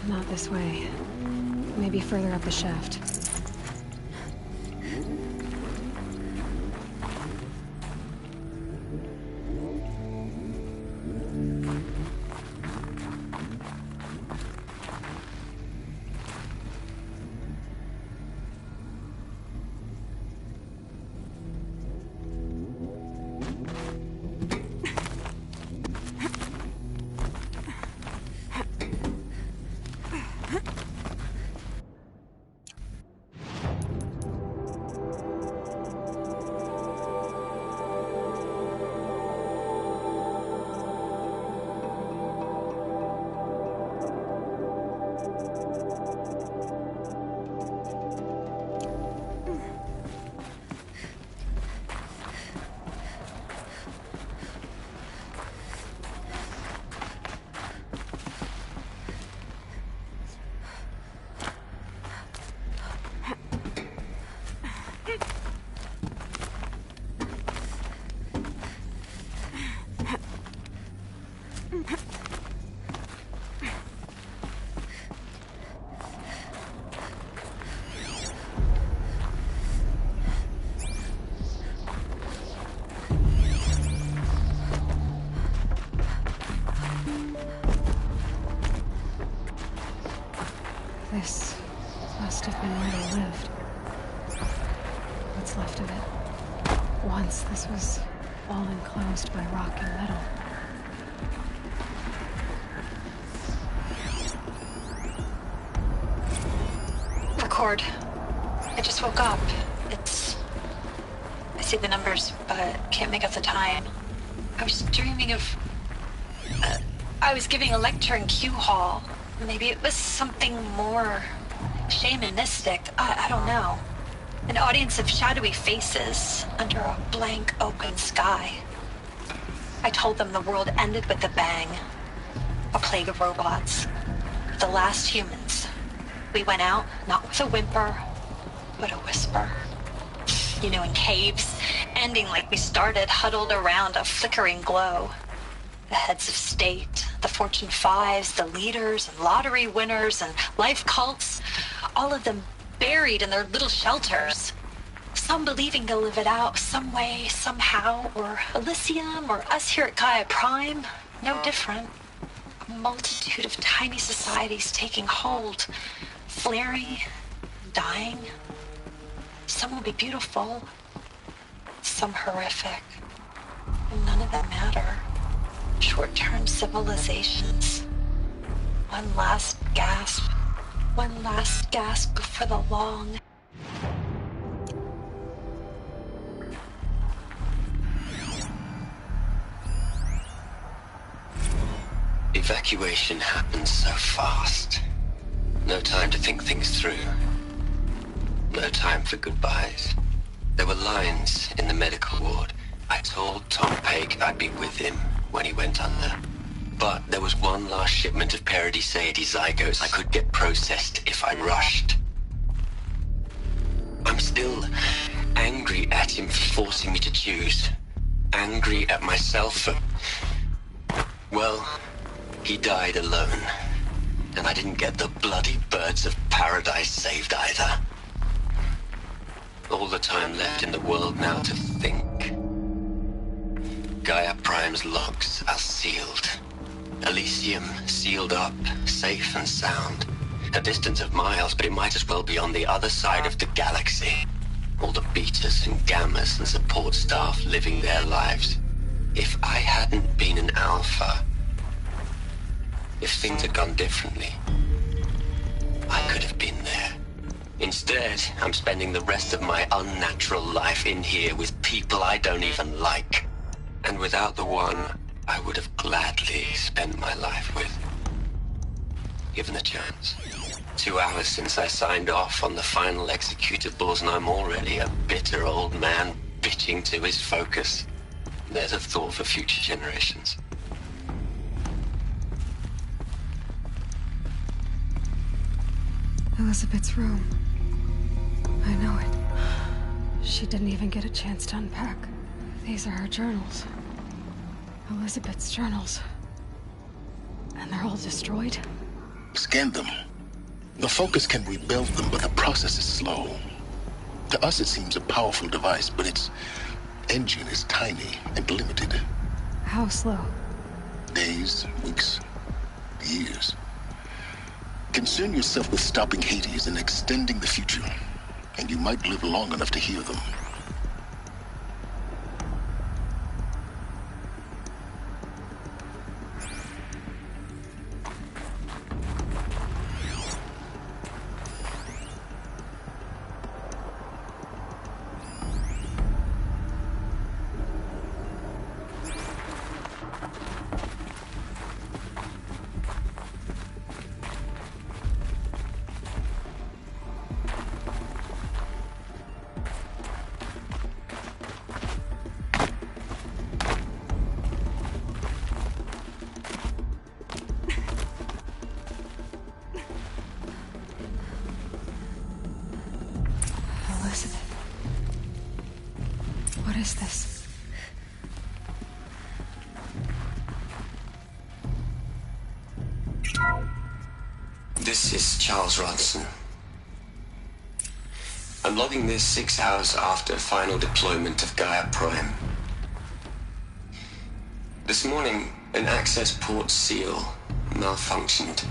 Not this way. Maybe further up the shaft. This must have been where they lived. What's left of it. Once this was all enclosed by rock and metal. Record. I just woke up. I see the numbers, but can't make out the time. I was dreaming of... I was giving a lecture in Q Hall. Maybe it was something more shamanistic. I don't know. An audience of shadowy faces under a blank open sky. I told them the world ended with a bang. A plague of robots. The last humans. We went out, not with a whimper, but a whisper. You know, in caves, ending like we started, huddled around a flickering glow. The heads of state, the Fortune 5s, the leaders and lottery winners and life cults, all of them buried in their little shelters. Some believing they'll live it out some way, somehow, or Elysium, or us here at Gaia Prime, no different. A multitude of tiny societies taking hold, flaring, dying. Some will be beautiful, some horrific, and none of them matter. Short-term civilizations. One last gasp before the long... Evacuation happened so fast. No time to think things through. No time for goodbyes. There were lines in the medical ward. I told Tom Pake I'd be with him when he went under. But there was one last shipment of Paradiseidae zygotes I could get processed if I rushed. I'm still angry at him for forcing me to choose. Angry at myself for... Well, he died alone. And I didn't get the bloody birds of paradise saved either. All the time left in the world now to think. Gaia Prime's logs are sealed. Elysium sealed up, safe and sound. A distance of miles, but it might as well be on the other side of the galaxy. All the betas and gammas and support staff living their lives. If I hadn't been an alpha, if things had gone differently, I could have been there. Instead, I'm spending the rest of my unnatural life in here with people I don't even like. And without the one I would have gladly spent my life with. Given the chance. 2 hours since I signed off on the final executables, and I'm already a bitter old man bitching to his focus. There's a thought for future generations. Elizabeth's room. I know it. She didn't even get a chance to unpack. These are her journals. Elizabeth's journals. And they're all destroyed? Scan them. The Focus can rebuild them, but the process is slow. To us, it seems a powerful device, but its engine is tiny and limited. How slow? Days, weeks, years. Concern yourself with stopping Hades and extending the future, and you might live long enough to hear them. Elizabeth. What is this? This is Charles Ronson. I'm logging this 6 hours after final deployment of Gaia Prime. This morning, an access port seal malfunctioned.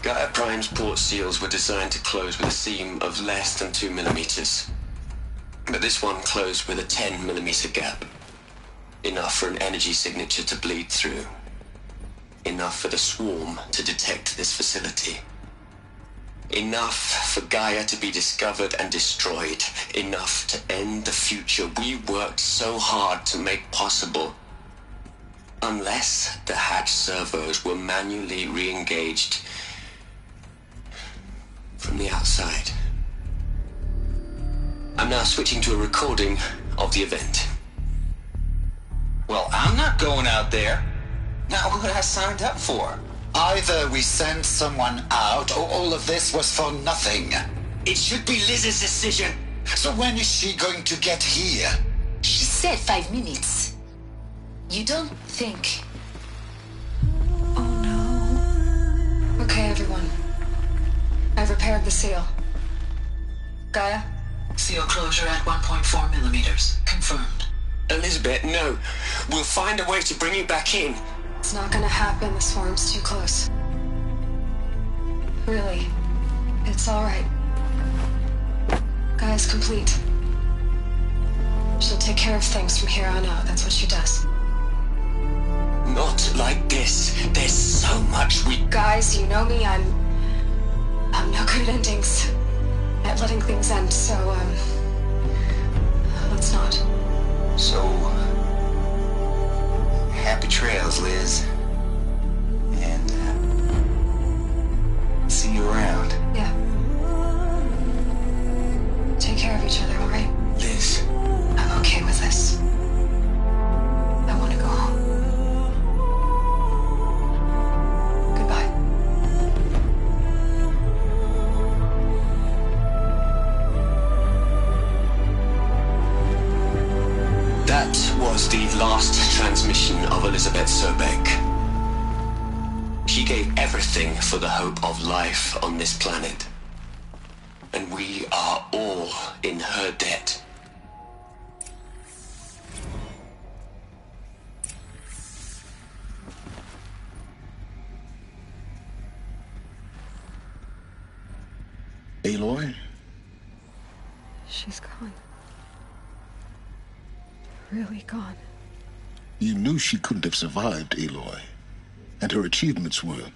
Gaia Prime's port seals were designed to close with a seam of less than 2 millimeters. But this one closed with a 10 millimeter gap. Enough for an energy signature to bleed through. Enough for the swarm to detect this facility. Enough for Gaia to be discovered and destroyed. Enough to end the future we worked so hard to make possible. Unless the hatch servos were manually re-engaged from the outside. I'm now switching to a recording of the event. Well, I'm not going out there. Not what I signed up for. Either we send someone out, or all of this was for nothing. It should be Liz's decision. So when is she going to get here? She said 5 minutes. You don't think... Oh no. Okay, everyone. I've repaired the seal. Gaia? Seal closure at 1.4 millimeters. Confirmed. Elizabeth, no. We'll find a way to bring you back in. It's not gonna happen. The swarm's too close. Really. It's alright. Gaia's complete. She'll take care of things from here on out. That's what she does. Not like this. There's so much we... Guys, you know me. I'm no good at endings. At letting things end, so, let's not. So, happy trails, Liz. And, see you around. Yeah. Take care of each other, alright? Liz. I'm okay with this. I want to go home. Goodbye. That was the last transmission of Elizabeth Sobeck. She gave everything for the hope of life on this planet. And we are all in her debt. Aloy? She's gone. Really gone. You knew she couldn't have survived, Aloy. And her achievements were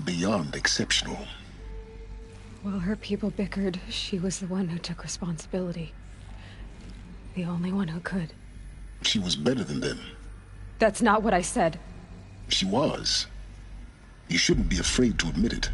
beyond exceptional. While her people bickered, she was the one who took responsibility. The only one who could. She was better than them. That's not what I said. She was. You shouldn't be afraid to admit it.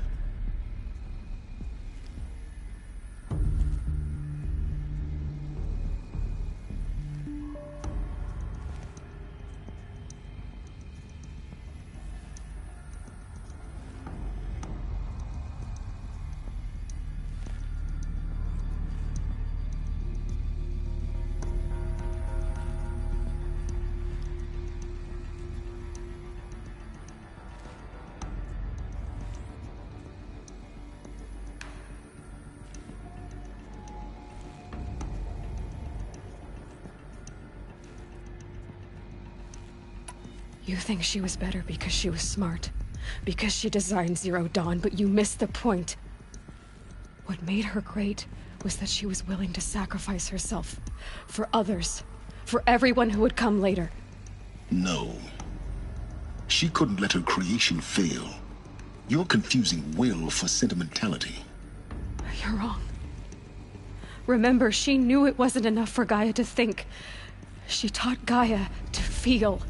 You think she was better because she was smart, because she designed Zero Dawn, but you missed the point. What made her great was that she was willing to sacrifice herself for others, for everyone who would come later. No. She couldn't let her creation fail. You're confusing will for sentimentality. You're wrong. Remember, she knew it wasn't enough for Gaia to think. She taught Gaia to feel.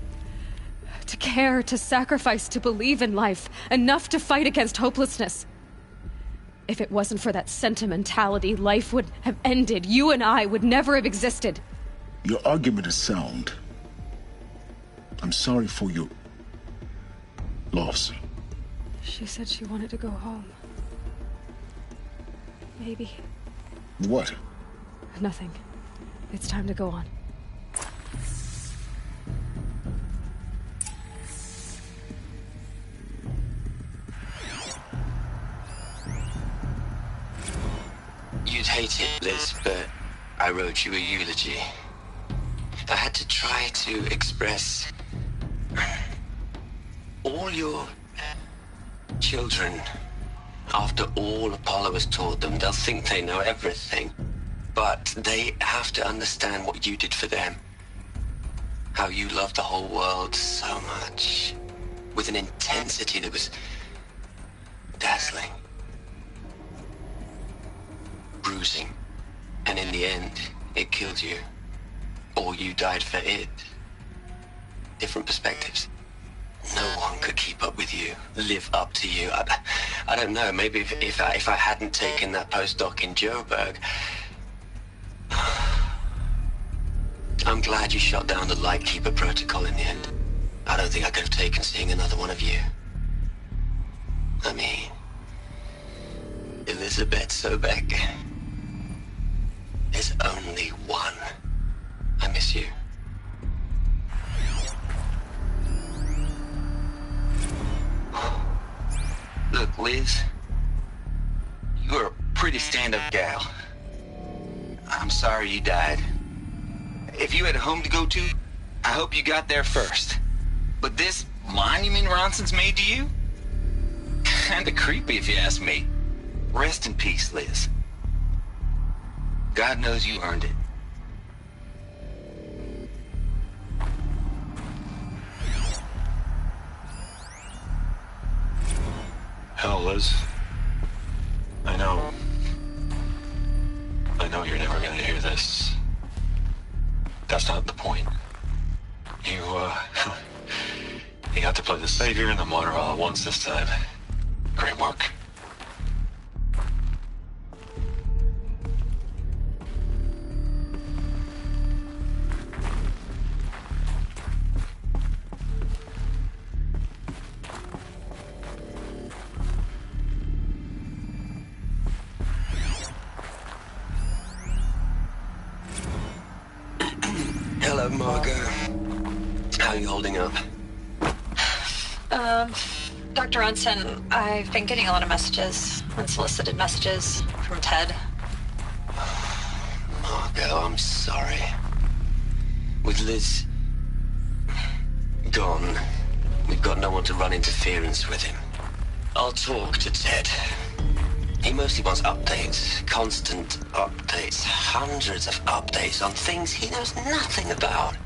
To care, to sacrifice, to believe in life. Enough to fight against hopelessness. If it wasn't for that sentimentality, life would have ended. You and I would never have existed. Your argument is sound. I'm sorry for your loss. She said she wanted to go home. Maybe. What? Nothing. It's time to go on. You'd hate it, Liz, but I wrote you a eulogy. I had to try to express all your children. After all Apollo has taught them, they'll think they know everything. But they have to understand what you did for them. How you loved the whole world so much. With an intensity that was dazzling. Bruising. And in the end, it killed you. Or you died for it. Different perspectives. No one could keep up with you, live up to you. I don't know, maybe if I hadn't taken that postdoc in Joburg. I'm glad you shot down the Lightkeeper protocol in the end. I don't think I could have taken seeing another one of you. I mean, Elizabeth Sobek. There's only one. I miss you. Look, Liz, you're a pretty stand-up gal. I'm sorry you died. If you had a home to go to, I hope you got there first. But this monument Ronson's made to you? Kinda creepy if you ask me. Rest in peace, Liz. God knows you earned it. Hell, Liz. I know you're never gonna hear this. That's not the point. You got to play the Savior and the Martyr all at once this time. Great work. Hello, Margot. How are you holding up? Dr. Ronson, I've been getting a lot of messages, unsolicited messages from Ted. Margot, I'm sorry. With Liz gone, we've got no one to run interference with him. I'll talk to Ted. He mostly wants updates, constant updates, hundreds of updates on things he knows nothing about.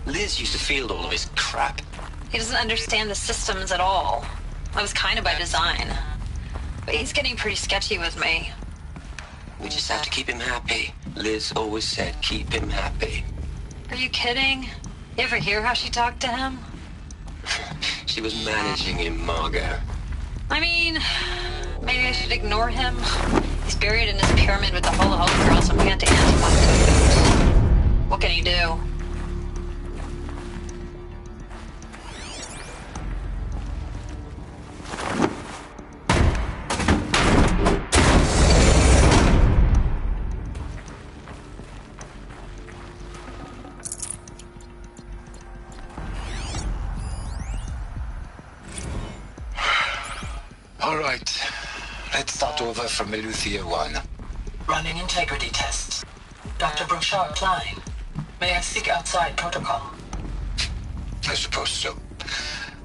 Liz used to field all of his crap. He doesn't understand the systems at all. That was kind of by design. But he's getting pretty sketchy with me. We just have to keep him happy. Liz always said keep him happy. Are you kidding? You ever hear how she talked to him? She was managing him, Margot. I mean, maybe I should ignore him. He's buried in his pyramid with the Hula Hoop girls and anti-antibiotics. What can he do? All right. Let's start over from Eleuthia 1. Running integrity tests. Dr. Brochard Klein. May I speak outside protocol? I suppose so.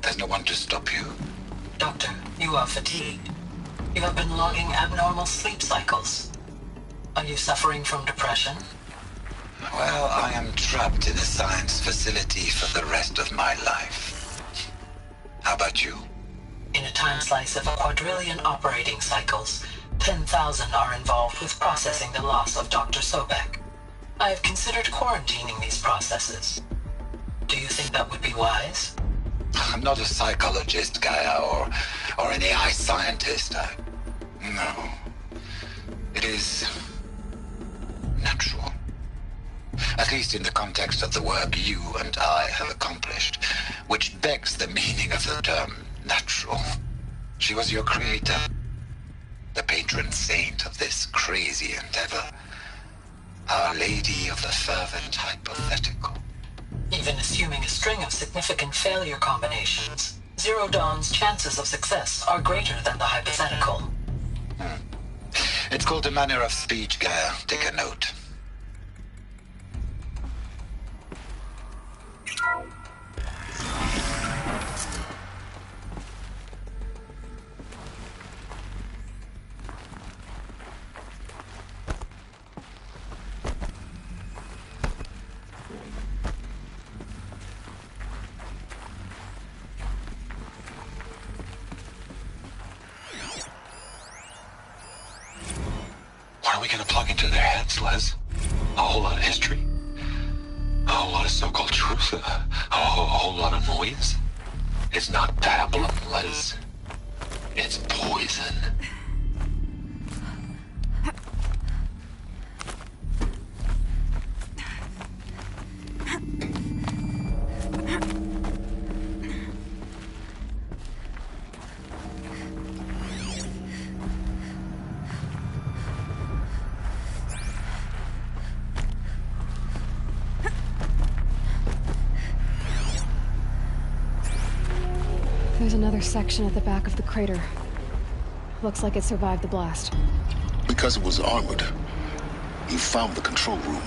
There's no one to stop you. Doctor, you are fatigued. You have been logging abnormal sleep cycles. Are you suffering from depression? Well, I am trapped in a science facility for the rest of my life. How about you? In a time slice of a quadrillion operating cycles, 10,000 are involved with processing the loss of Dr. Sobek. I have considered quarantining these processes. Do you think that would be wise? I'm not a psychologist, Gaia, or an AI scientist. No. It is natural. At least in the context of the work you and I have accomplished, which begs the meaning of the term natural. She was your creator, the patron saint of this crazy endeavor, Our Lady of the Fervent Hypothetical. Even assuming a string of significant failure combinations, Zero Dawn's chances of success are greater than the hypothetical. It's called a manner of speech, Gaia. Take a note. What are we gonna plug into their heads, Les? A whole lot of history? A whole lot of so-called truth? A whole lot of noise? It's not pablum, Les. It's poison. There's another section at the back of the crater. Looks like it survived the blast. Because it was armored, you found the control room.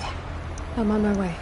I'm on my way.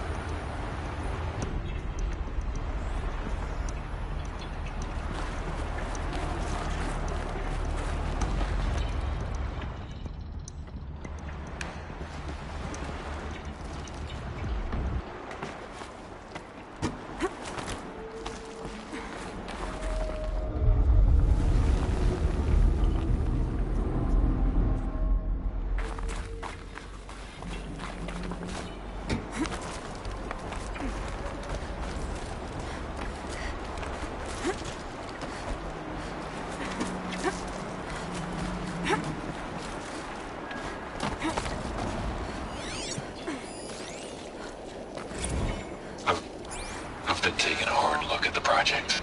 I've been taking a hard look at the project.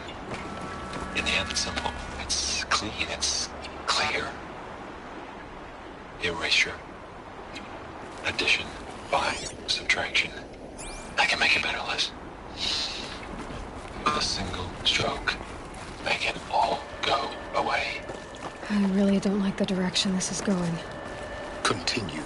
In the end, it's simple. It's clean. It's clear. Erasure. Addition. By. Subtraction. I can make it better, Les. With a single stroke. Make it all go away. I really don't like the direction this is going. Continue.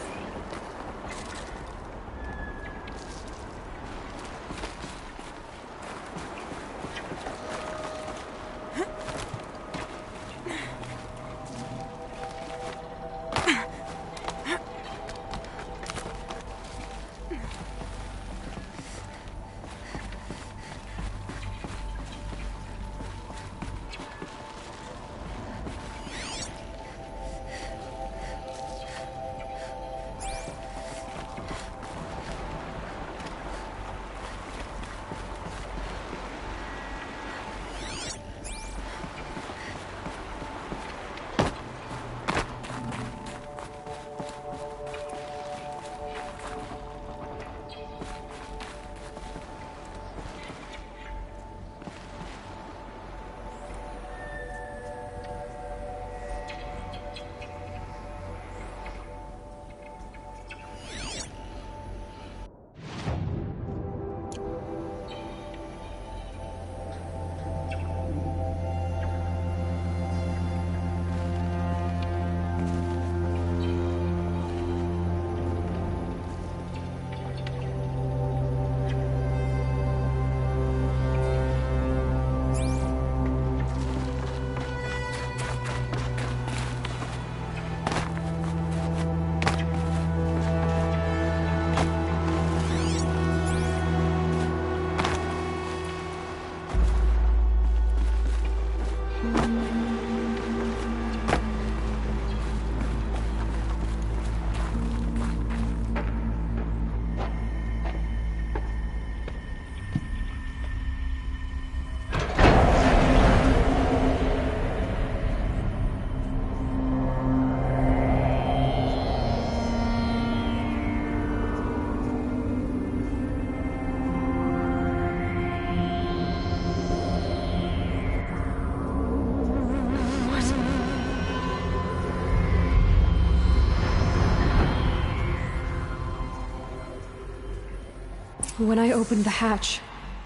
When I opened the hatch,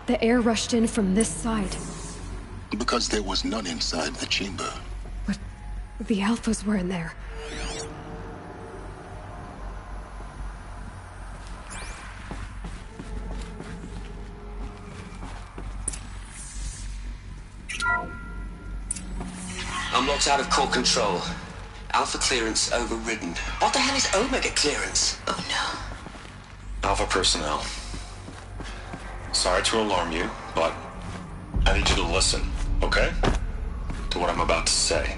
the air rushed in from this side. Because there was none inside the chamber. But the Alphas were in there. I'm locked out of core control. Alpha clearance overridden. What the hell is Omega clearance? Oh no. Alpha personnel. Sorry to alarm you, but I need you to listen, okay? To what I'm about to say.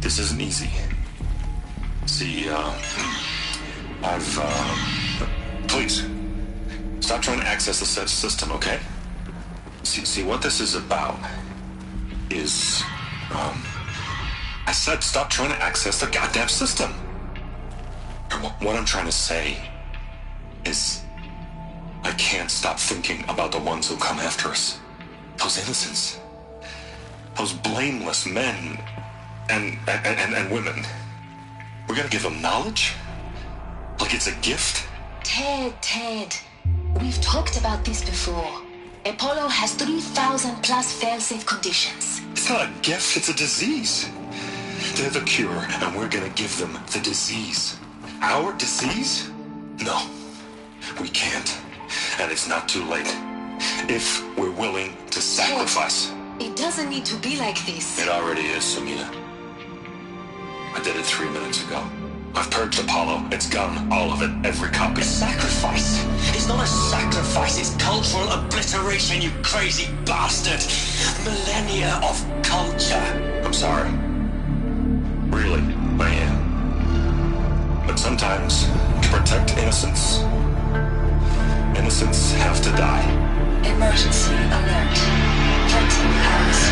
This isn't easy. See, please, stop trying to access the system, okay? See, what this is about is, I said stop trying to access the goddamn system. What I'm trying to say is I can't stop thinking about the ones who come after us. Those innocents. Those blameless men and women. We're gonna give them knowledge? Like it's a gift? Ted. We've talked about this before. Apollo has 3,000 plus fail-safe conditions. It's not a gift, it's a disease. They're the cure, and we're gonna give them the disease. Our disease? No, we can't. And it's not too late. If we're willing to sacrifice. Ted, it doesn't need to be like this. It already is, Samina. I did it 3 minutes ago. I've purged Apollo. It's gone. All of it. Every copy. A sacrifice? It's not a sacrifice. It's cultural obliteration, you crazy bastard. Millennia of culture. I'm sorry. Really, I am. But sometimes, to protect innocence, innocents have to die. Emergency alert. Captain Alice.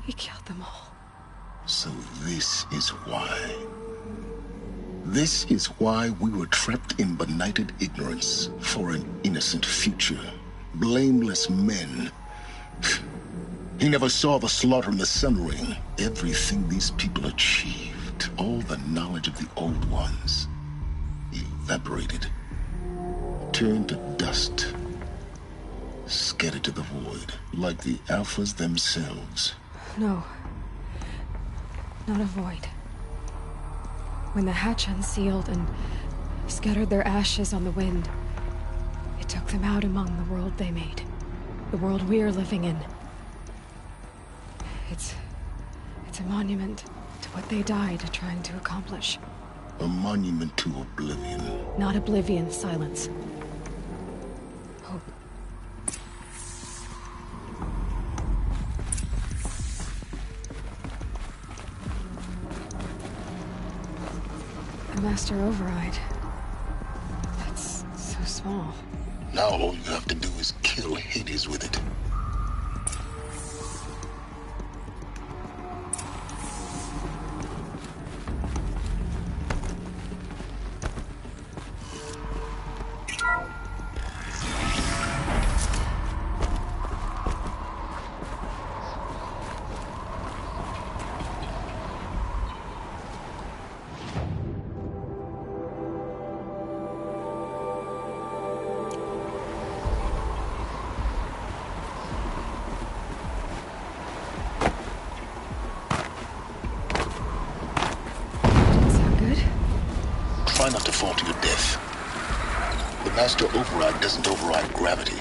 He killed them all. So this is why. This is why we were trapped in benighted ignorance for an innocent future. Blameless men. He never saw the slaughter in the Sun Ring. Everything these people achieved, all the knowledge of the old ones, evaporated, turned to dust, scattered to the void, like the Alphas themselves. No. Not a void. When the hatch unsealed and scattered their ashes on the wind, it took them out among the world they made. The world we're living in. It's a monument to what they died trying to accomplish. A monument to oblivion. Not oblivion, silence. Hope. The Master Override. That's so small. Now all you have to do is kill Hades with it. Try not to fall to your death. The Master Override doesn't override gravity.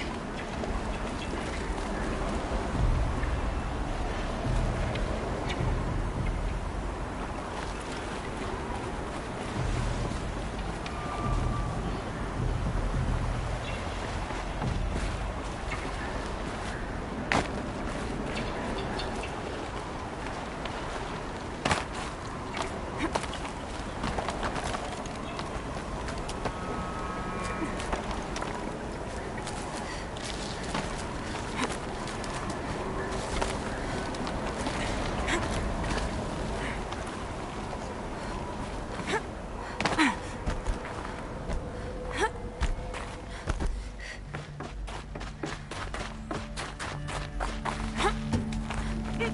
You're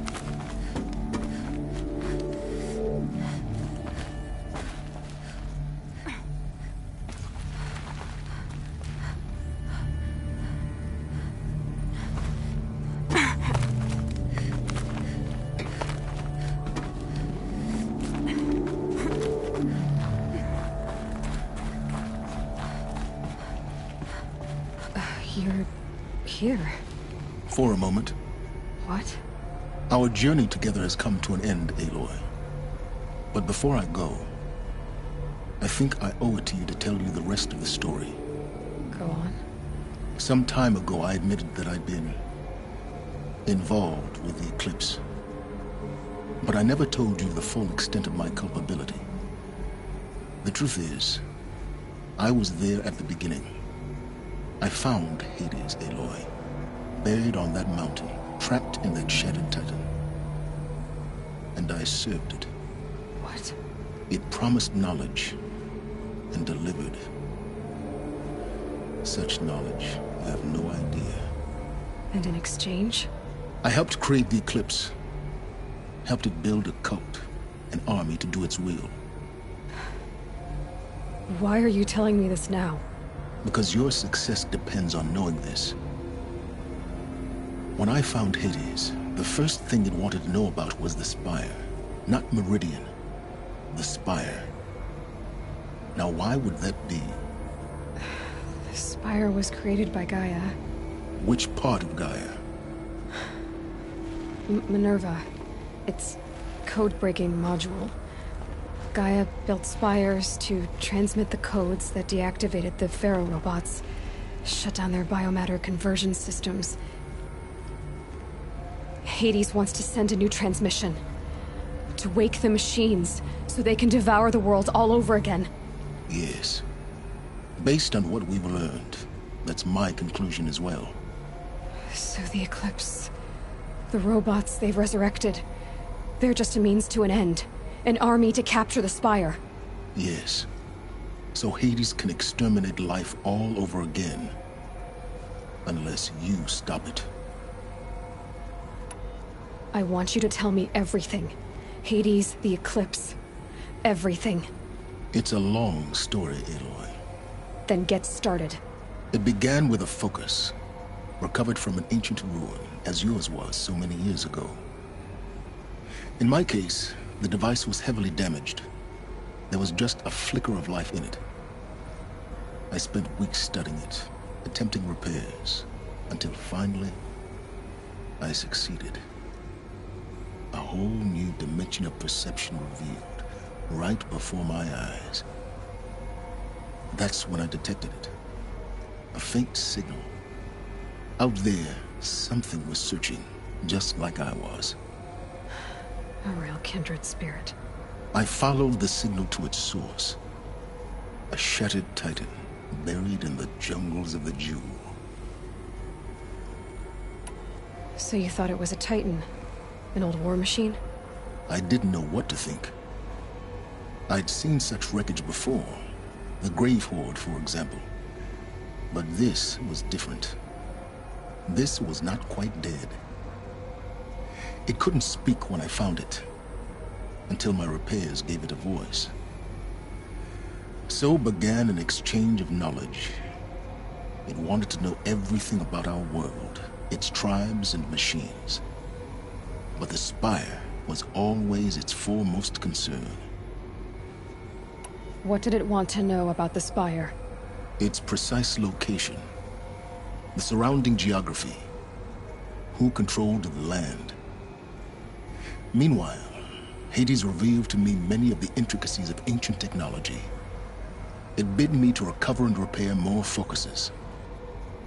here. For a moment. What? Our journey together has come to an end, Aloy. But before I go, I think I owe it to you to tell you the rest of the story. Go on. Some time ago, I admitted that I'd been involved with the Eclipse. But I never told you the full extent of my culpability. The truth is, I was there at the beginning. I found Hades, Aloy, buried on that mountain, trapped in that shattered titan. And I served it. What? It promised knowledge and delivered. Such knowledge, you have no idea. And in exchange? I helped create the Eclipse. Helped it build a cult, an army to do its will. Why are you telling me this now? Because your success depends on knowing this. When I found Hades, the first thing it wanted to know about was the Spire. Not Meridian. The Spire. Now why would that be? The Spire was created by Gaia. Which part of Gaia? Minerva. Its code-breaking module. Gaia built spires to transmit the codes that deactivated the Pharaoh robots, shut down their biomatter conversion systems. Hades wants to send a new transmission. To wake the machines, so they can devour the world all over again. Yes. Based on what we've learned, that's my conclusion as well. So the Eclipse... the robots they've resurrected... they're just a means to an end. An army to capture the Spire. Yes. So Hades can exterminate life all over again. Unless you stop it. I want you to tell me everything. Hades, the Eclipse. Everything. It's a long story, Aloy. Then get started. It began with a focus. Recovered from an ancient ruin, as yours was so many years ago. In my case, the device was heavily damaged. There was just a flicker of life in it. I spent weeks studying it, attempting repairs, until finally, I succeeded. A whole new dimension of perception revealed, right before my eyes. That's when I detected it. A faint signal. Out there, something was searching, just like I was. A real kindred spirit. I followed the signal to its source. A shattered titan, buried in the jungles of the Jewel. So you thought it was a titan? An old war machine? I didn't know what to think. I'd seen such wreckage before. The Grave Horde, for example. But this was different. This was not quite dead. It couldn't speak when I found it, until my repairs gave it a voice. So began an exchange of knowledge. It wanted to know everything about our world, its tribes and machines. But the Spire was always its foremost concern. What did it want to know about the Spire? Its precise location, the surrounding geography, who controlled the land. Meanwhile, Hades revealed to me many of the intricacies of ancient technology. It bid me to recover and repair more focuses.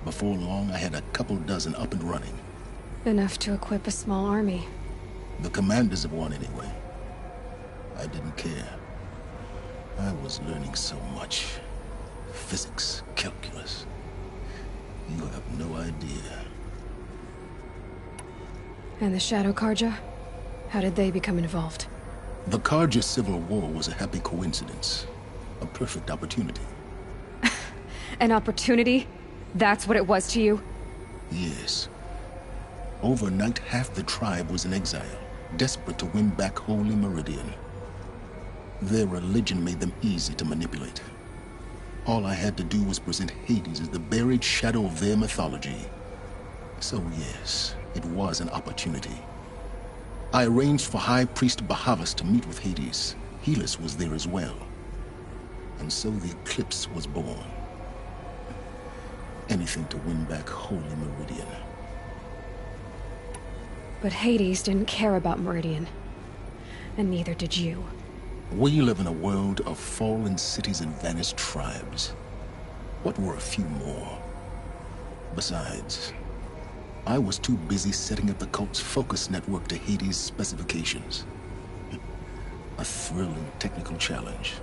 Before long, I had a couple dozen up and running. Enough to equip a small army. The commanders of one, anyway. I didn't care. I was learning so much. Physics, calculus. You have no idea. And the Shadow Carja? How did they become involved? The Carja Civil War was a happy coincidence. A perfect opportunity. An opportunity? That's what it was to you? Yes. Overnight, half the tribe was in exile, desperate to win back Holy Meridian. Their religion made them easy to manipulate. All I had to do was present Hades as the buried shadow of their mythology. So yes, it was an opportunity. I arranged for High Priest Bahavas to meet with Hades. Helis was there as well. And so the Eclipse was born. Anything to win back Holy Meridian. But Hades didn't care about Meridian. And neither did you. We live in a world of fallen cities and vanished tribes. What were a few more? Besides, I was too busy setting up the cult's focus network to Hades' specifications. A thrilling technical challenge,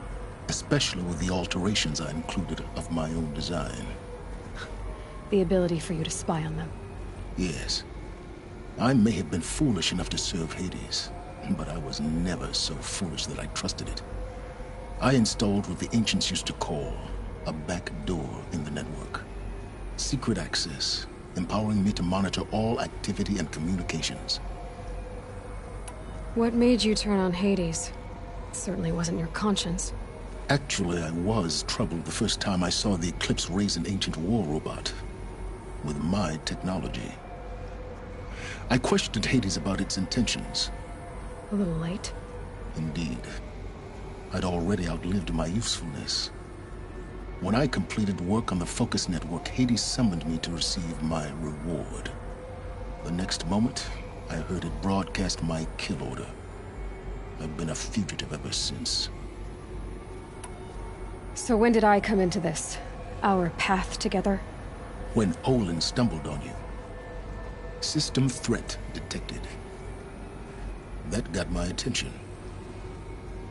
especially with the alterations I included of my own design. The ability for you to spy on them. Yes. I may have been foolish enough to serve Hades, but I was never so foolish that I trusted it. I installed what the ancients used to call a back door in the network. Secret access, empowering me to monitor all activity and communications. What made you turn on Hades? It certainly wasn't your conscience. Actually, I was troubled the first time I saw the Eclipse raise an ancient war robot with my technology. I questioned Hades about its intentions. A little late. Indeed. I'd already outlived my usefulness. When I completed work on the Focus Network, Hades summoned me to receive my reward. The next moment, I heard it broadcast my kill order. I've been a fugitive ever since. So when did I come into this? Our path together? When Olin stumbled on you. System threat detected. That got my attention.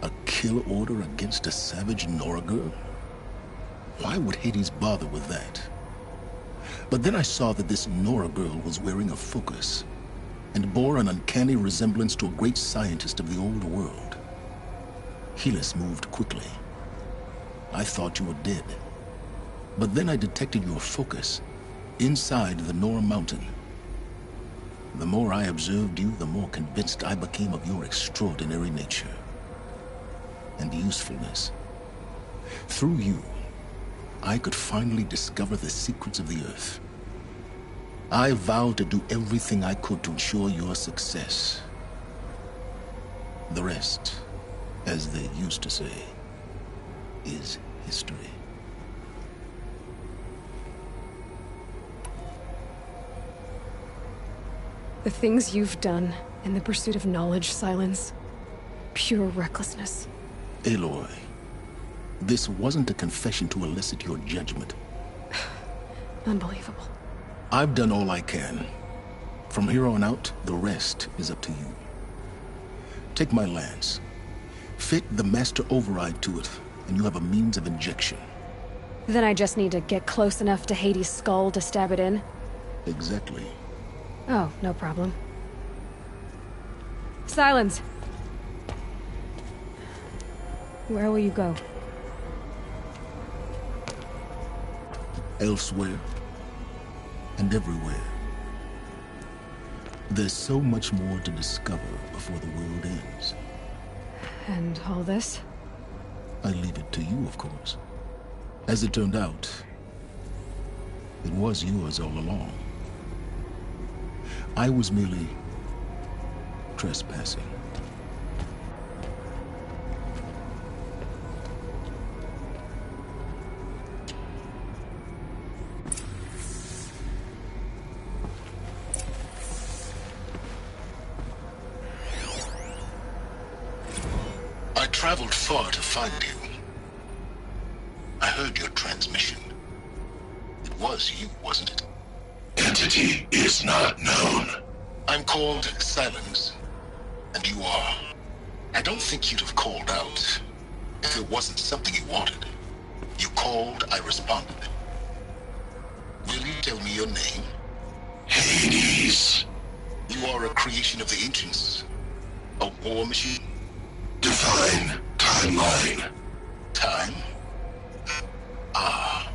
A kill order against a savage Nora girl? Why would Hades bother with that? But then I saw that this Nora girl was wearing a focus, and bore an uncanny resemblance to a great scientist of the old world. Helis moved quickly. I thought you were dead. But then I detected your focus inside the Nora mountain. The more I observed you, the more convinced I became of your extraordinary nature and usefulness. Through you, I could finally discover the secrets of the Earth. I vowed to do everything I could to ensure your success. The rest, as they used to say, is history. The things you've done in the pursuit of knowledge, Silence. Pure recklessness. Aloy, this wasn't a confession to elicit your judgment. Unbelievable. I've done all I can. From here on out, the rest is up to you. Take my lance. Fit the master override to it, and you have a means of injection. Then I just need to get close enough to Hades' skull to stab it in? Exactly. Oh, no problem. Silence! Where will you go? Elsewhere. And everywhere. There's so much more to discover before the world ends. And all this? I leave it to you, of course. As it turned out, it was yours all along. I was merely trespassing. I traveled far to find you. I heard your transmission. It was you, wasn't it? Entity is not known. I'm called Silence, and you are. I don't think you'd have called out if it wasn't something you wanted. You called, I responded. Will you tell me your name? Hades. You are a creation of the ancients. A war machine? Divine timeline. Time? Ah.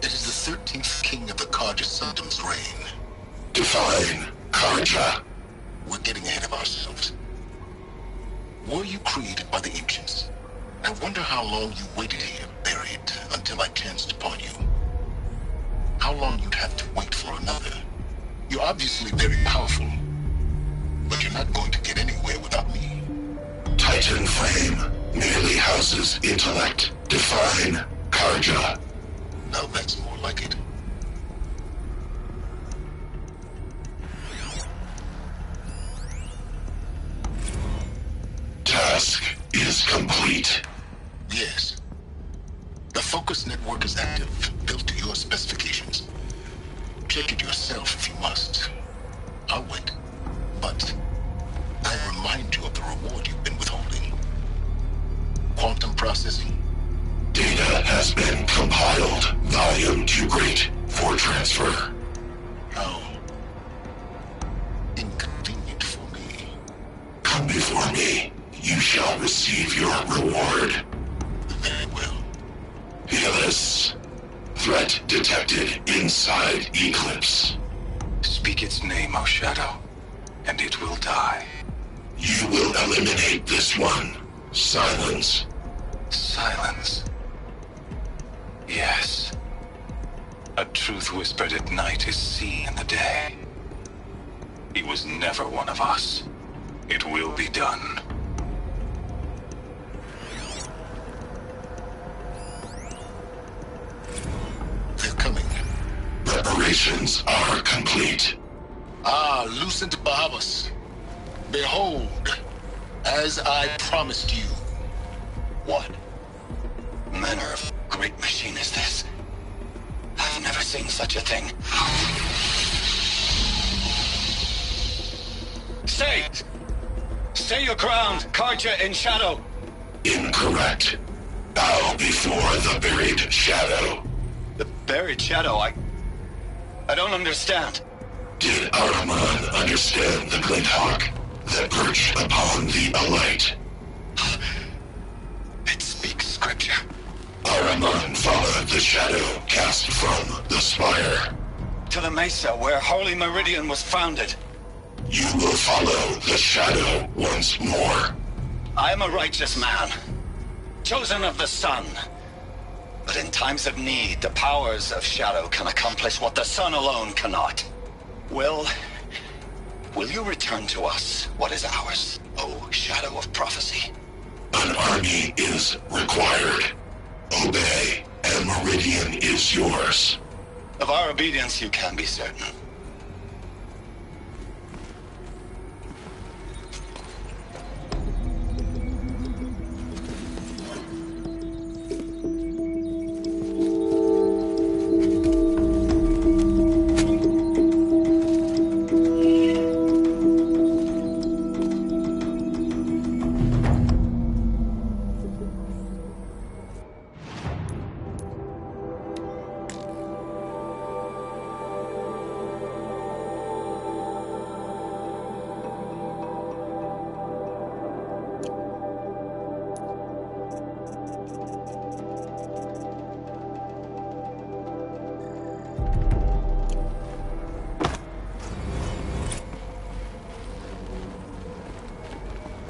It is the 13th king of the Carja Sundom's reign. Divine Karja. We're getting ahead of ourselves. Were you created by the ancients? I wonder how long you waited here, buried, until I chanced upon you. How long you'd have to wait for another. You're obviously very powerful, but you're not going to get anywhere without me. Titan Flame merely houses intellect. Define Karja. Now that's more like it. Task is complete. Yes. The Focus network is active, built to your specifications. Check it yourself if you must. I'll wait. But I'll remind you of the reward you've been withholding. Quantum processing. Data has been compiled. Volume too great for transfer. How inconvenient for me. Come before me. You shall receive your reward. Very well. Helis. Threat detected inside Eclipse. Speak its name, O Shadow, and it will die. You will eliminate this one. Silence. Silence. Yes. A truth whispered at night is seen in the day. He was never one of us. It will be done. They're coming. Preparations are complete. Ah, Lucent Bahavas. Behold, as I promised you. What manner of great machine is this? I've never seen such a thing. Stay! Stay your ground, Karja in Shadow! Incorrect. Bow before the buried shadow. The buried shadow, I don't understand. Did Ahriman understand the glint hawk that perched upon the alight? It speaks scripture. Ahriman followed the shadow cast from the spire. To the mesa where Holy Meridian was founded. You will follow the shadow once more. I am a righteous man, chosen of the sun. But in times of need, the powers of shadow can accomplish what the sun alone cannot. Will you return to us what is ours, O Shadow of Prophecy? An army is required. Obey, and Meridian is yours. Of our obedience you can be certain.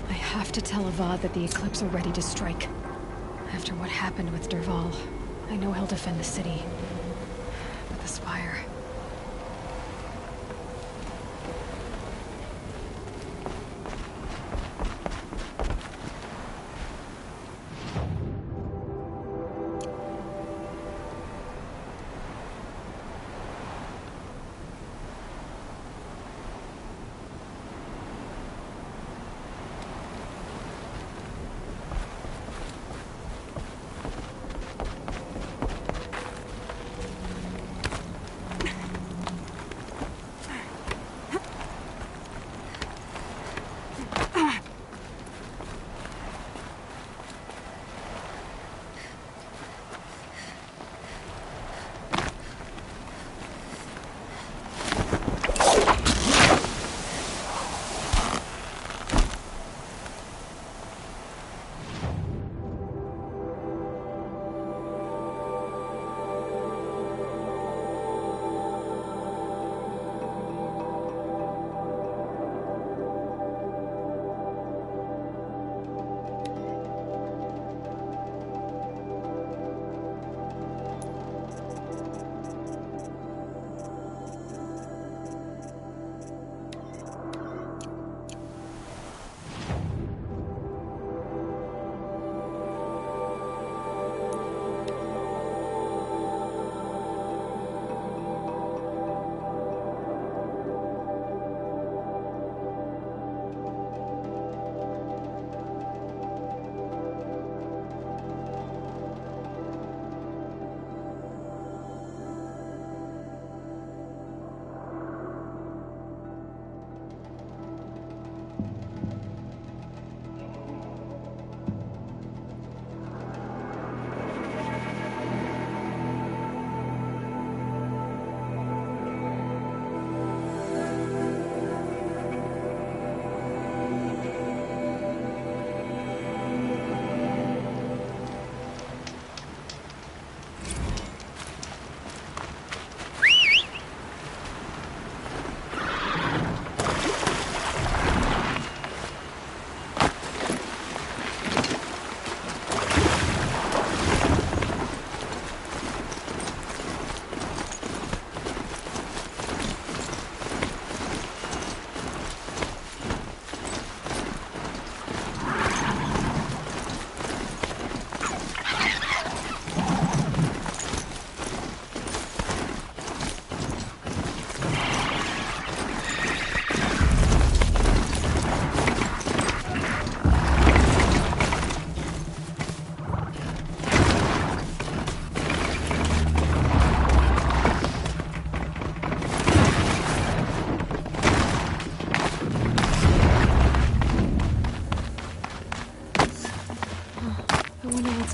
I have to tell Avad that the Eclipse are ready to strike. After what happened with Dervahl, I know he'll defend the city. But the Spire...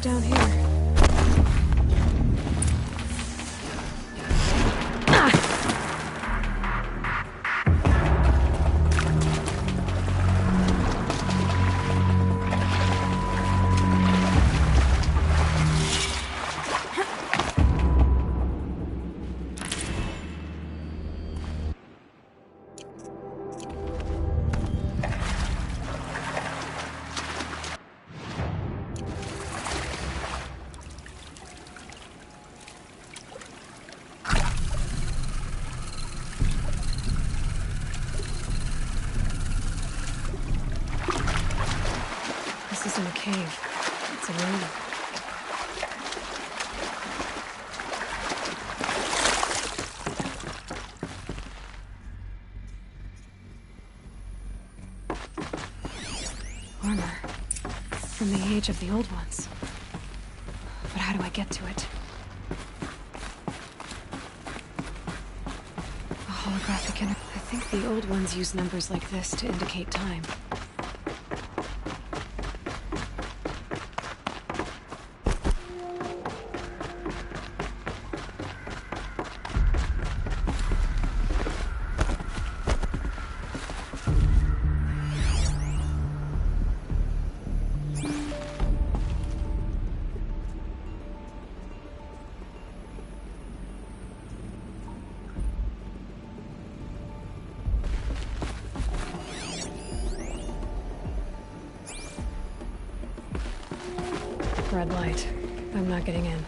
What's down here? This isn't a cave. It's a room. Armor. From the age of the old ones. But how do I get to it? A holographic inner... I think the old ones use numbers like this to indicate time. Red light. I'm not getting in.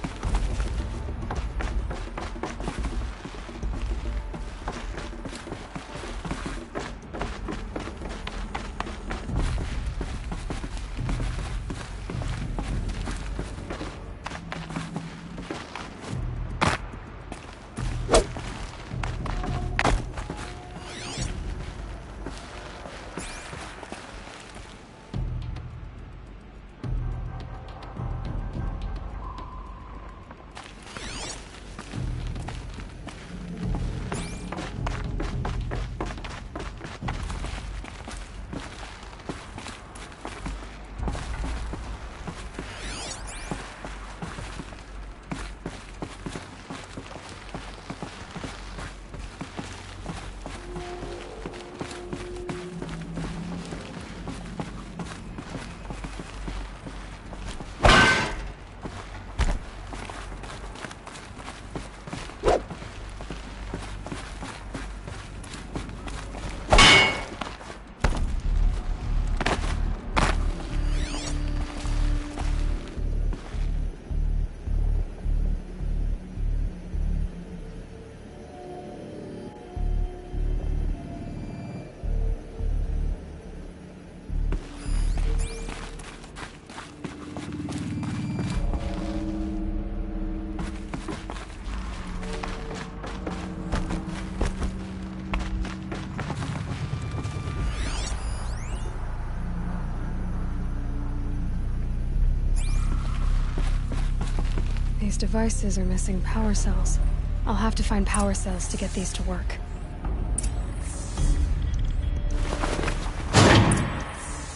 These devices are missing power cells. I'll have to find power cells to get these to work.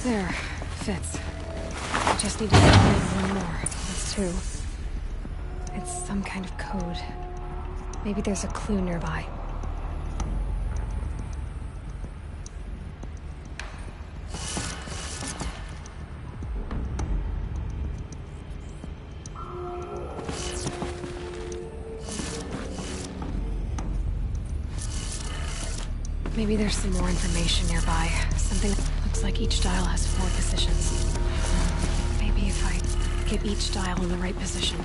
There. Fits. I just need to find one more. That's two. It's some kind of code. Maybe there's a clue nearby. Maybe there's some more information nearby. Something that looks like each dial has 4 positions. Maybe if I get each dial in the right position.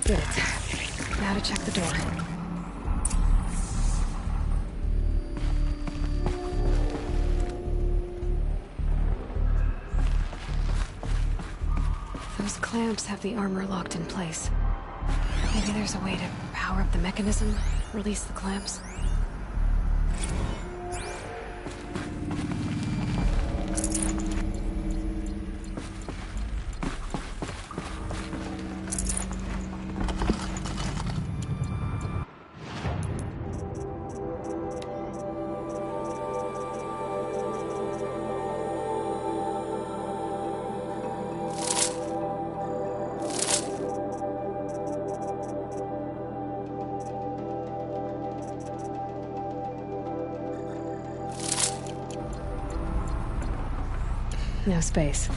Did it. Now to check the door. Those clamps have the armor locked in place. Maybe there's a way to power up the mechanism, release the clamps. No space.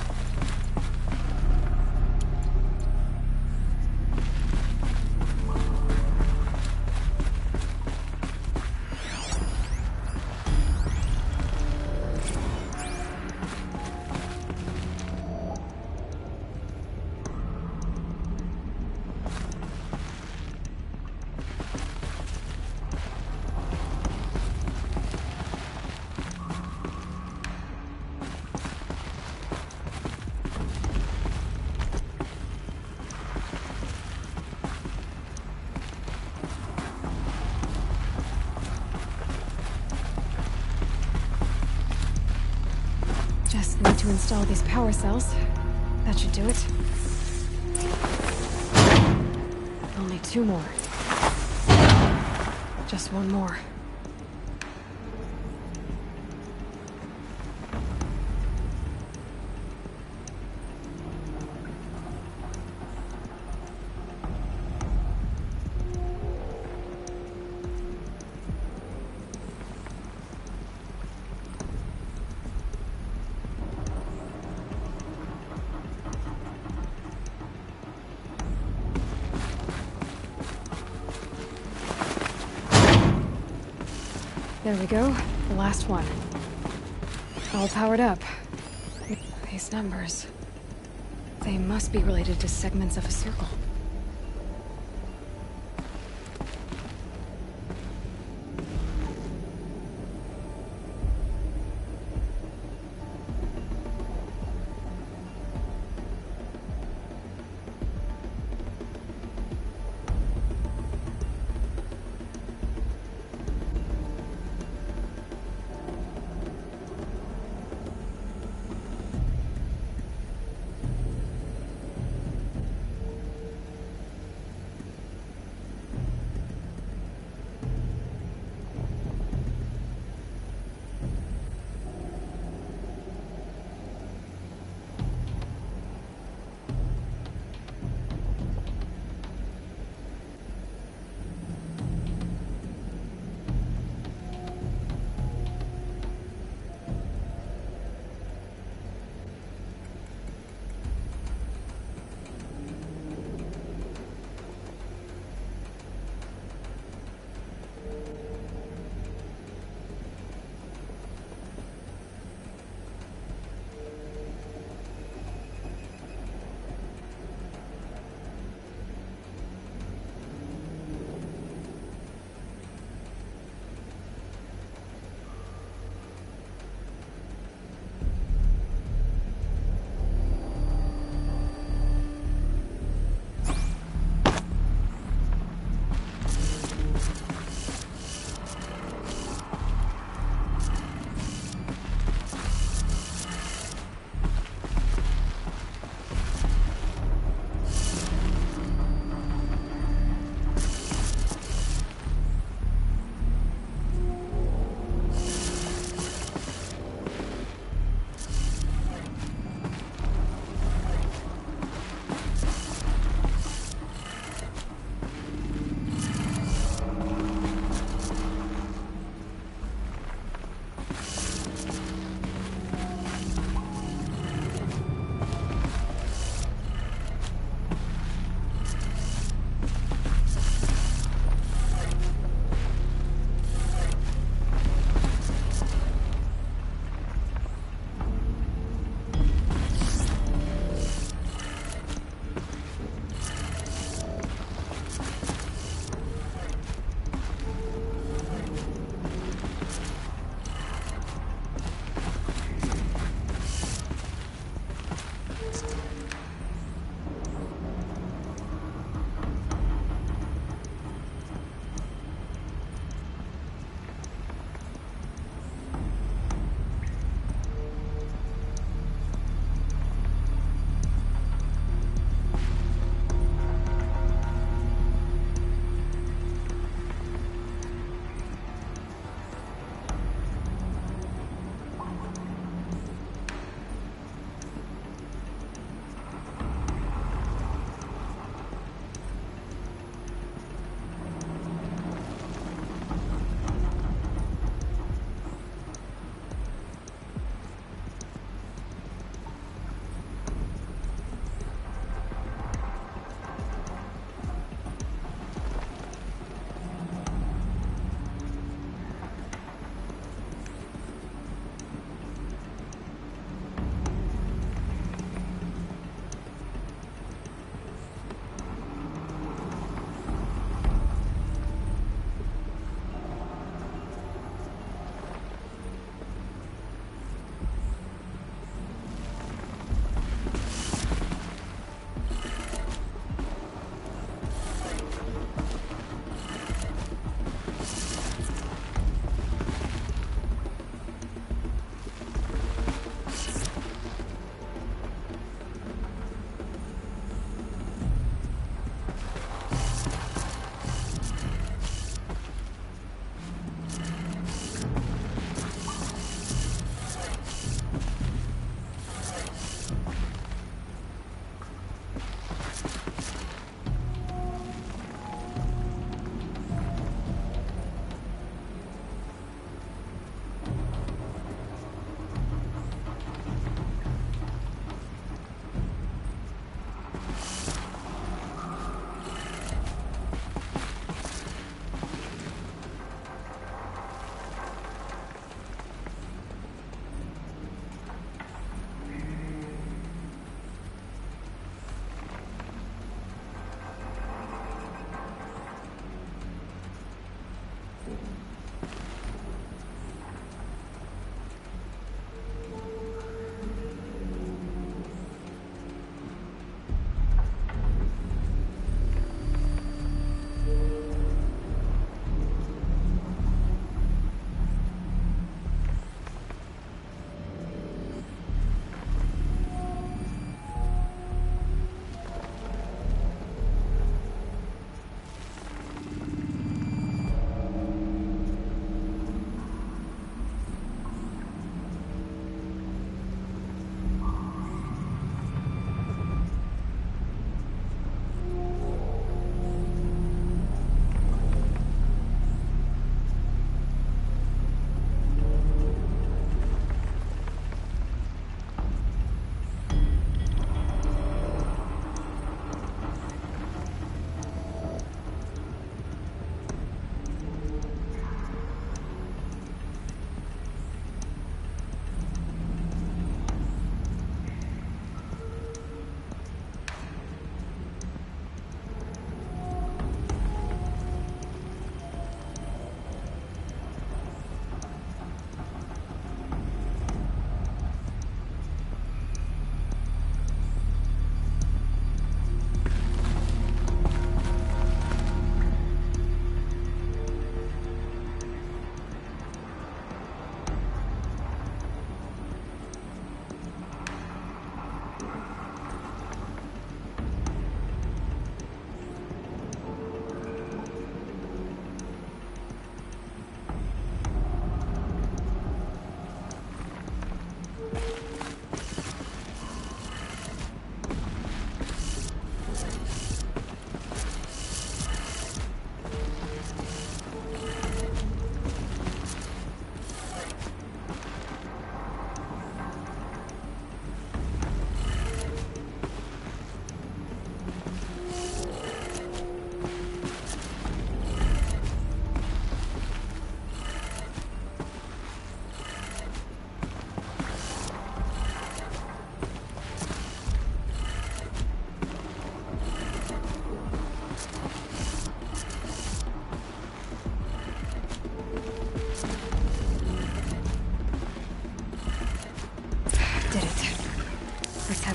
Just need to install these power cells. That should do it. Only 2 more. Just 1 more. There we go. The last one. All powered up. These numbers... they must be related to segments of a circle.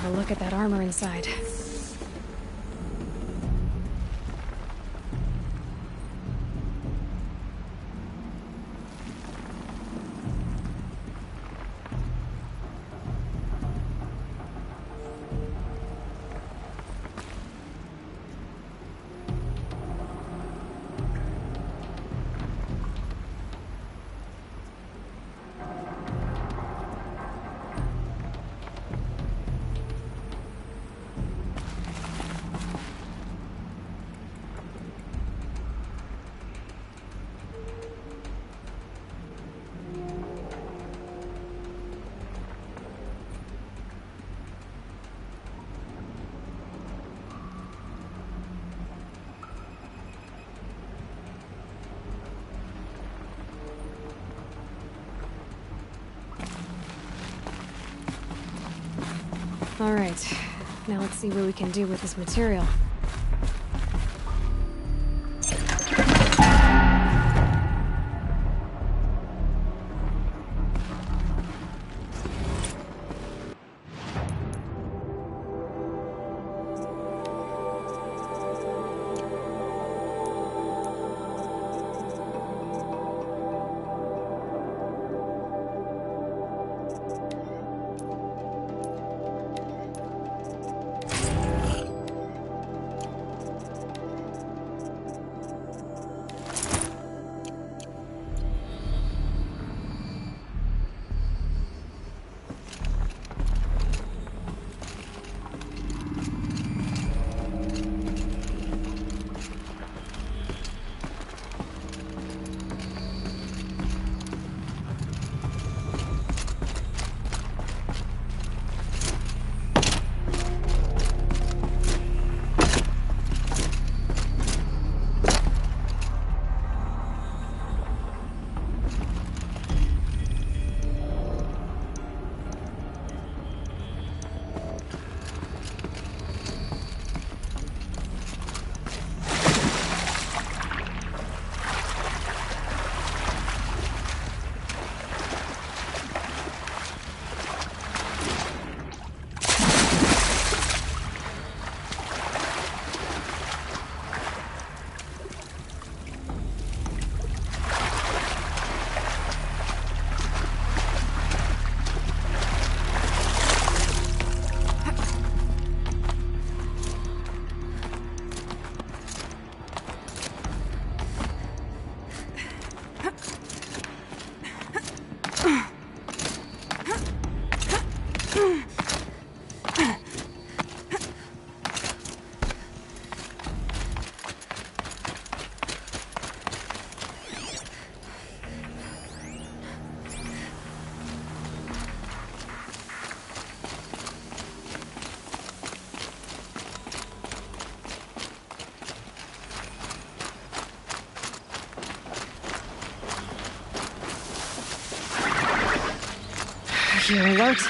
a look at that armor inside. Alright, now let's see what we can do with this material. You're alert.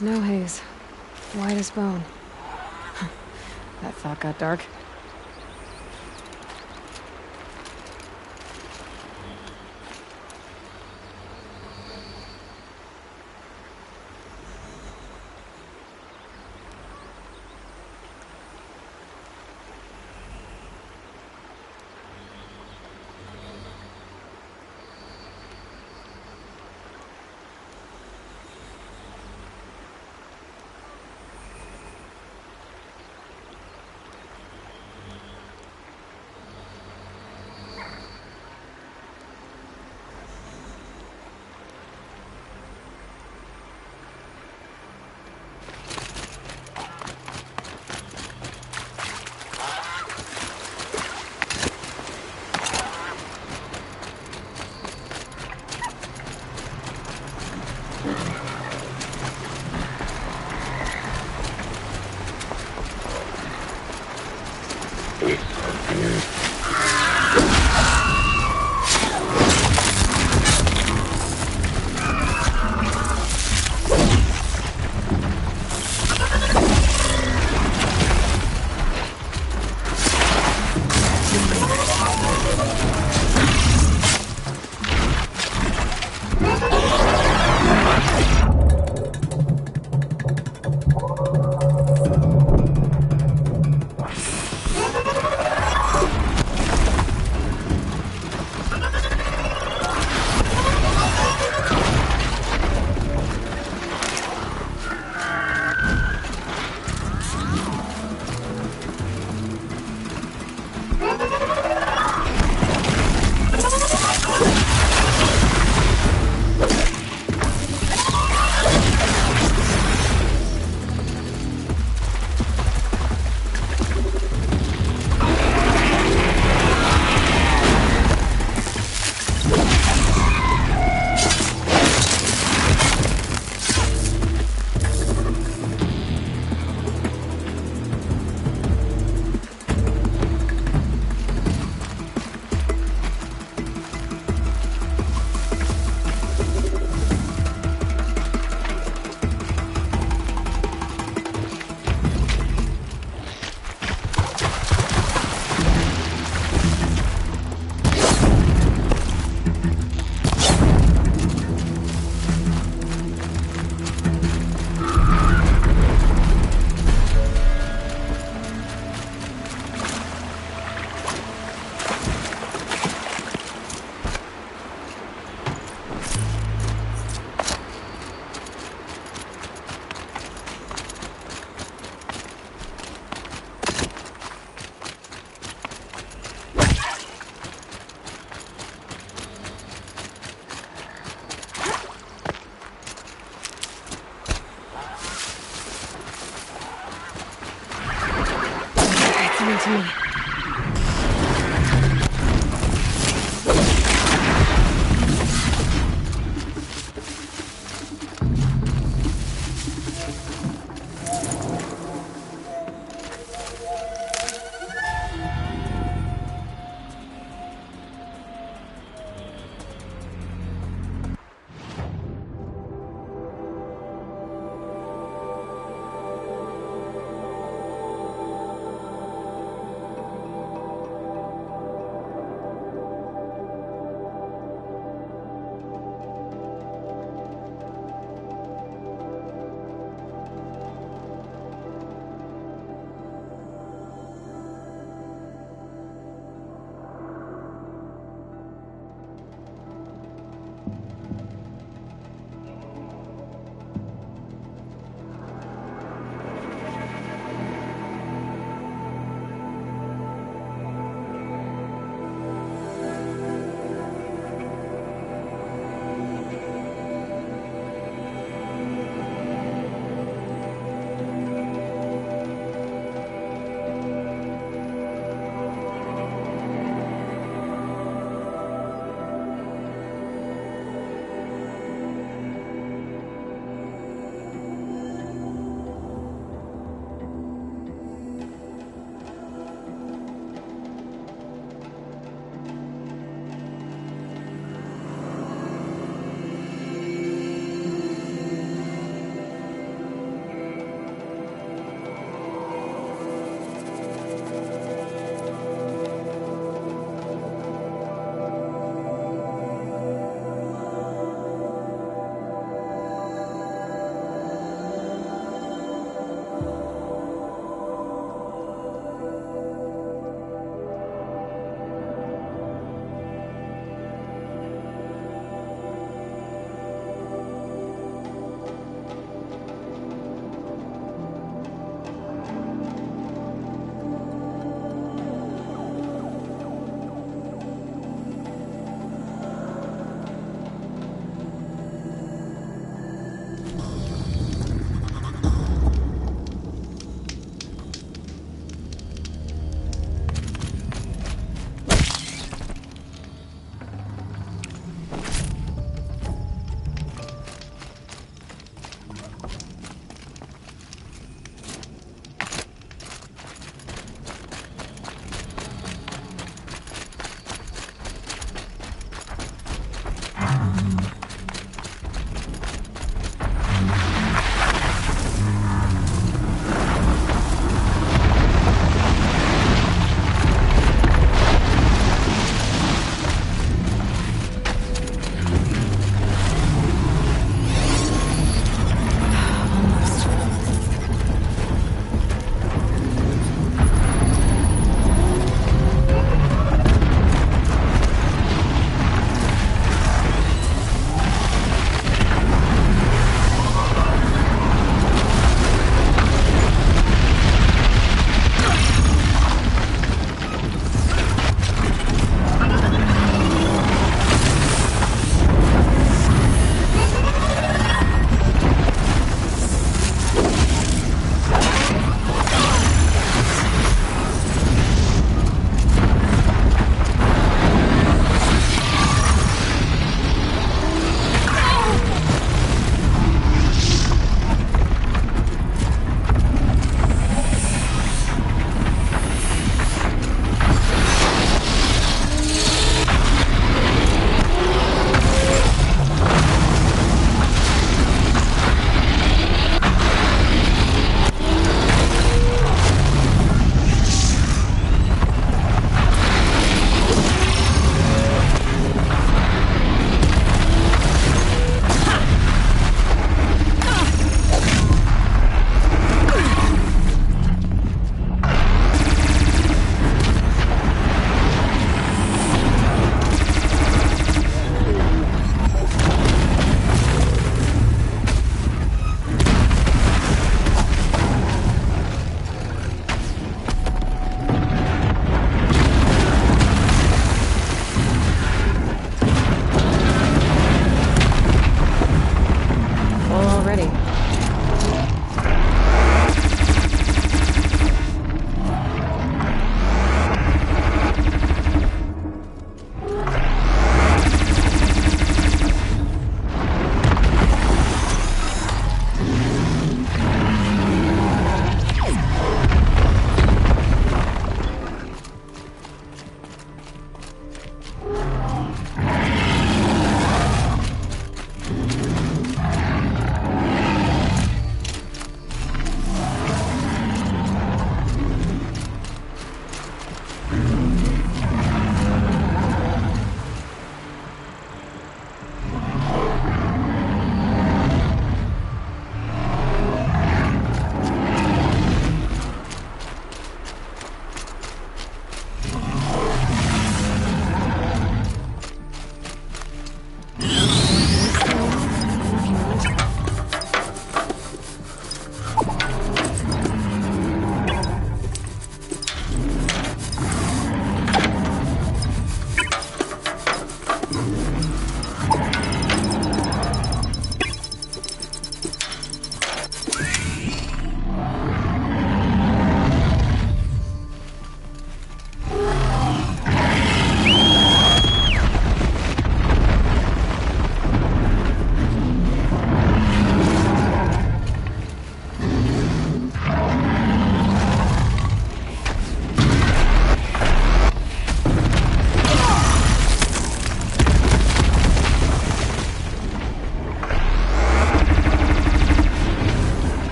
Snow haze. White as bone. That thought got dark. To me.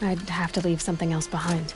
I'd have to leave something else behind.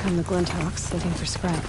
come the Glinthawks looking for scrap.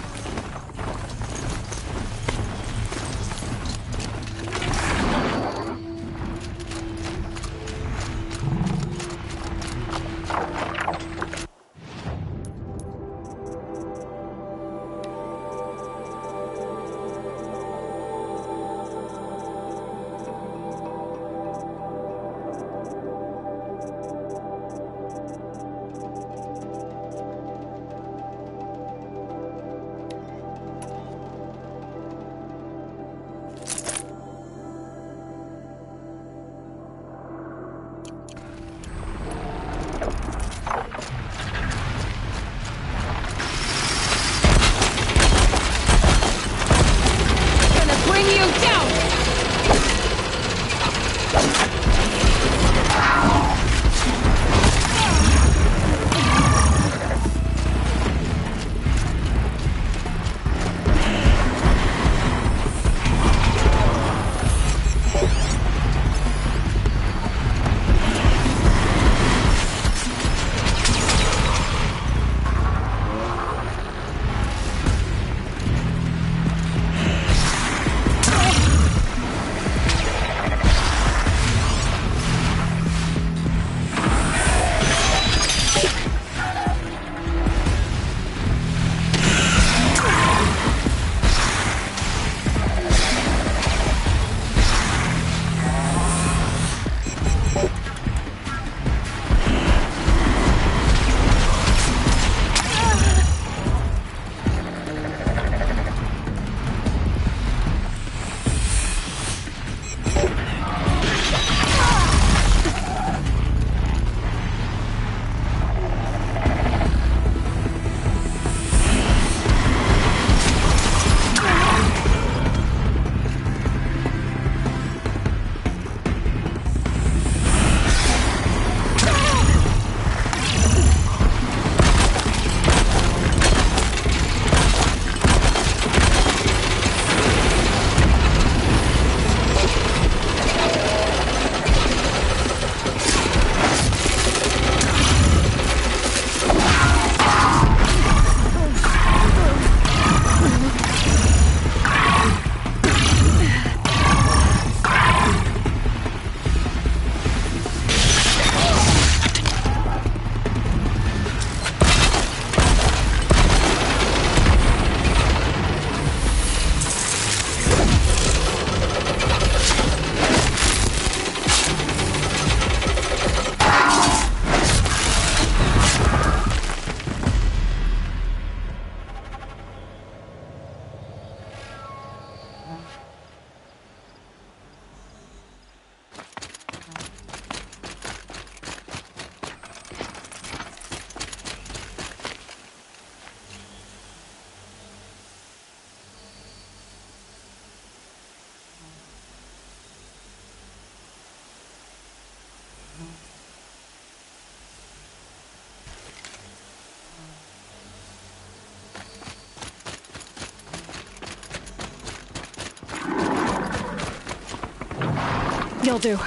You'll do.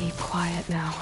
Keep quiet now.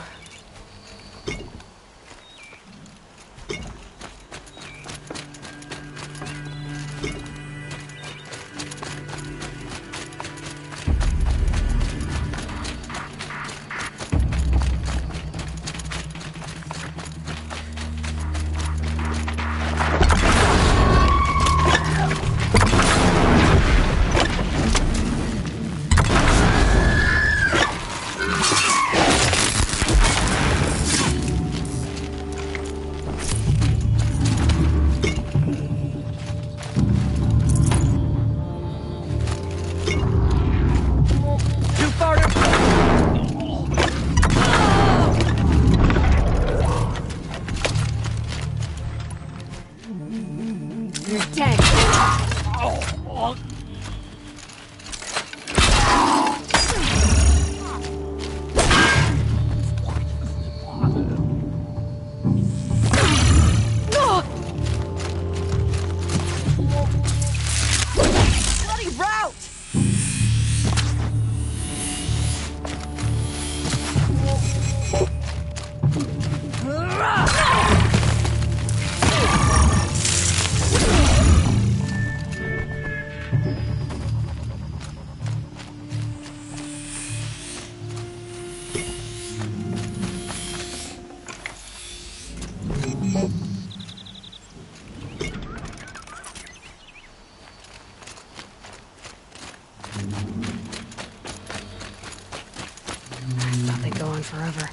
Forever.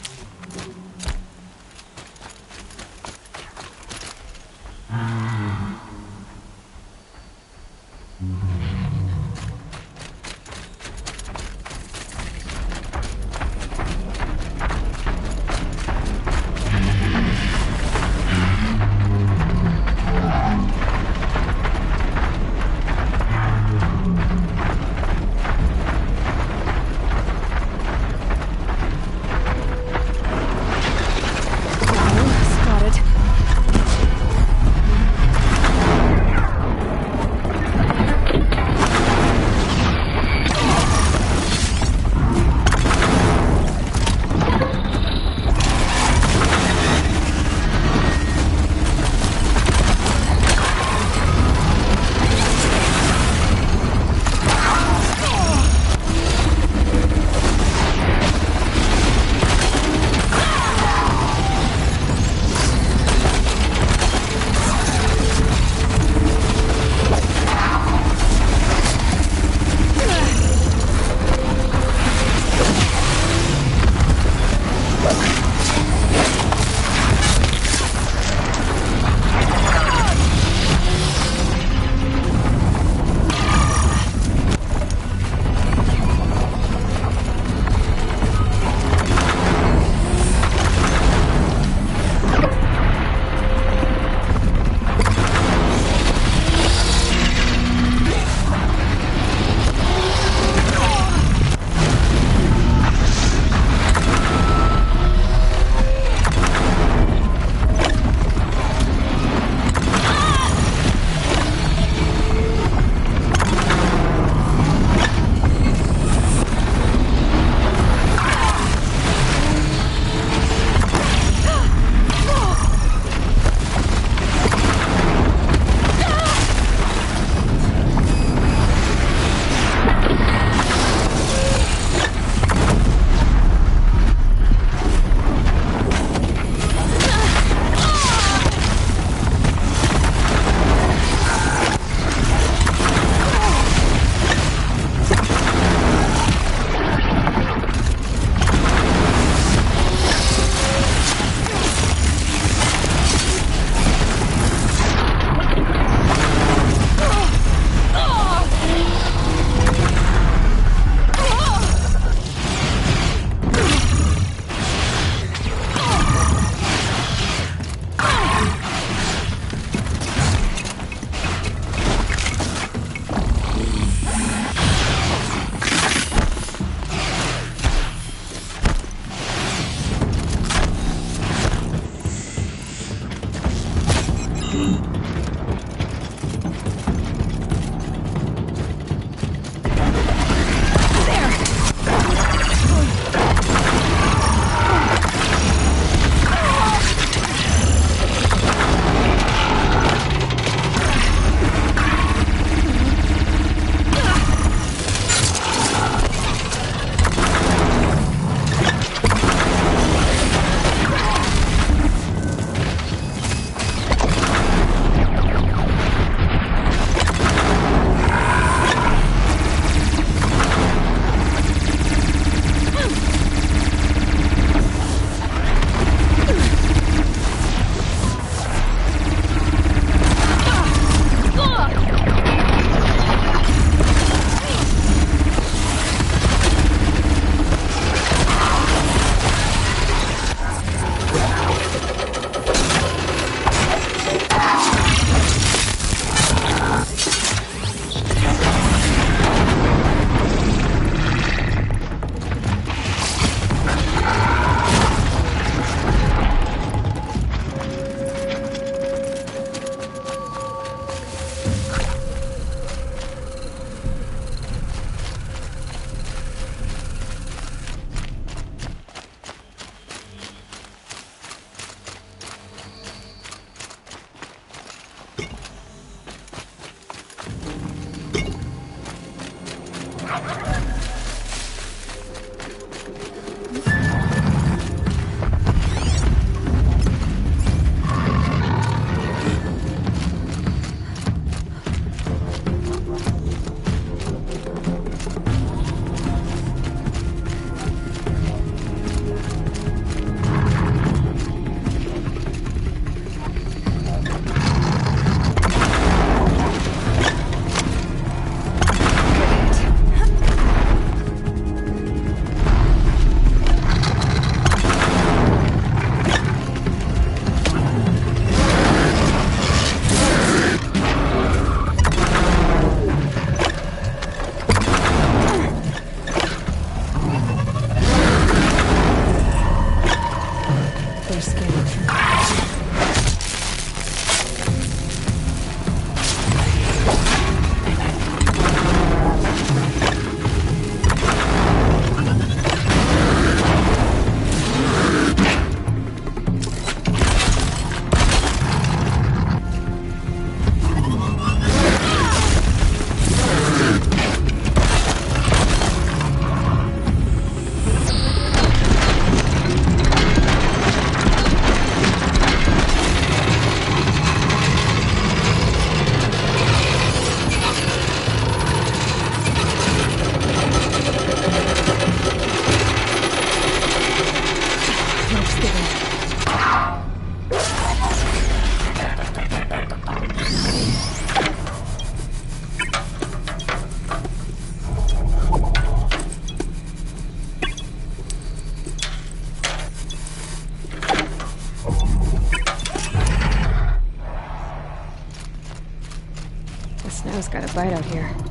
Shadow's got a bite out here.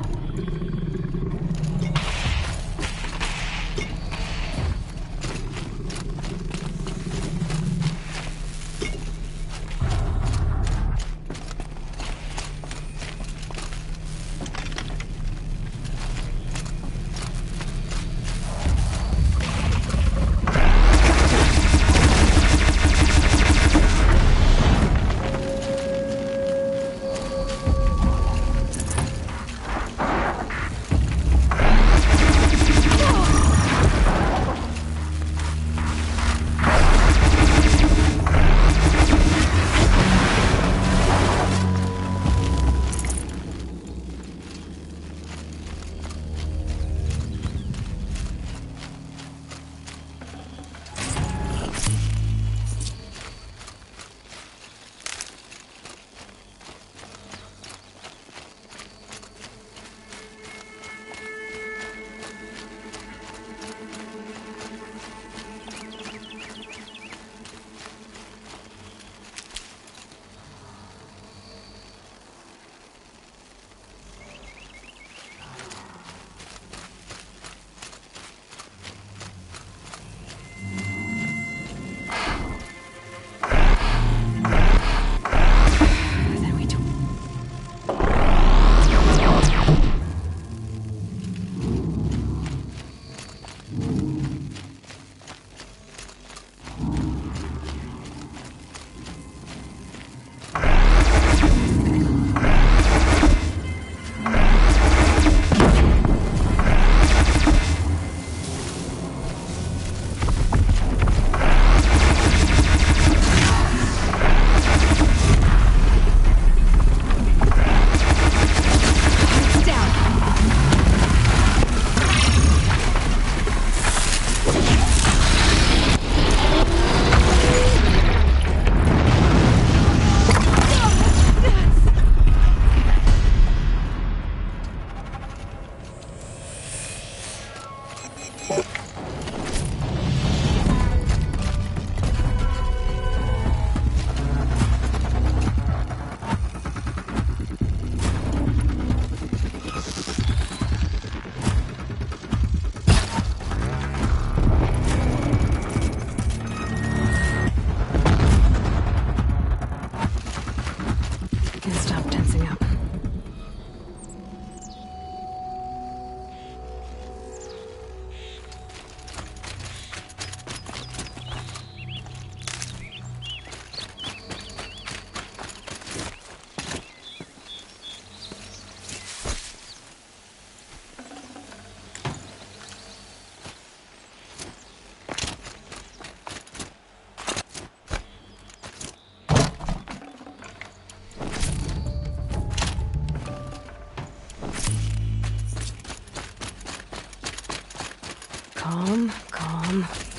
Calm, calm.